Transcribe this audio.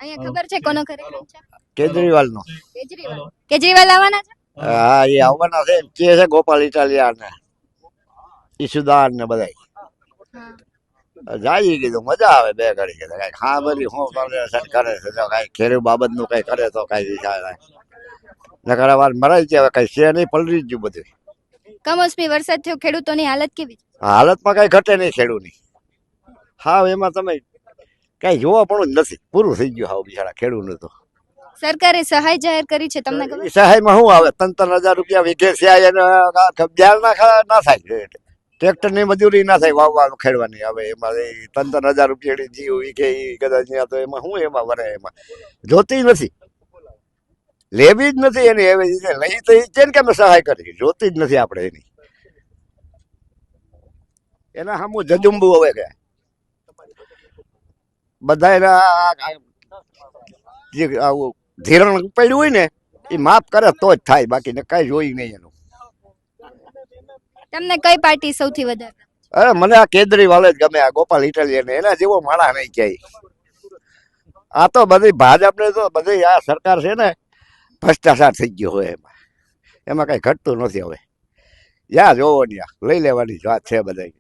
અહીંયા ખબર છે કોનો કાર્યક્રમ છે? કેજરીવાલ નો. કેજરીવાલ આવવાના છે? હા, એ આવવાના છે. કે છે ગોપાલ ઇટાલિયા ને ઈસુદાન ને બધા જાય. કીધું મજા આવે બે ઘડી. કીધું કઈ હા બધી હું કરે છે તો કઈ ખેડૂત બાબત નું કઈ કરે તો કઈ વિચાર નકર વાર મરાઈ ગયા. કઈ છે નહીં, પલરી ગયું બધું. કમોસમી વરસાદ થયો, ખેડૂતોની હાલત કેવી છે? હાલતમાં કઈ ઘટે નહીં ખેડૂતની. હા, એમાં તમે કઈ જોવા પણ જ નથી. પૂરું થઈ ગયું હાવ બિચારા ખેડૂતનું તો. સરકારે સહાય જાહેર કરી છે, તમને ખબર? એ સહાયમાં શું આવે? 3,000 રૂપિયા વીઘે સહાય એને બ્યાજ ના થાય. ટ્રેક્ટર ની મજૂરી ના થાય વાવવાનું ખેડવાની. હવે એમાં 3,000 રૂપિયા જીવ વીઘે કદાચ તો એમાં શું એમાં વરે? એમાં જોતી નથી, લેવી જ નથી એની. હવે લઈ તો એ છે ને કે અમે સહાય કરી, જોતી જ નથી આપણે એની. એના સામું જજુંબુ હવે કે બધા આવું ધીરણ પડ્યું હોય ને એ માફ કરે તો જ થાય, બાકી ને કઈ જોઈ નહીં એનું. તમને કઈ પાર્ટી સૌથી વધારે? અરે મને આ કેજરીવાલ જ ગમે, આ ગોપાલ ઇટાલિયન. એના જેવો માણા નહીં ક્યાંય. આ તો બધી ભાજપને તો બધી આ સરકાર છે ને ભ્રષ્ટાચાર થઈ ગયો હોય. એમાં કઈ ઘટતું નથી હવે. યા જોવો ને લઈ લેવાની વાત છે બધા.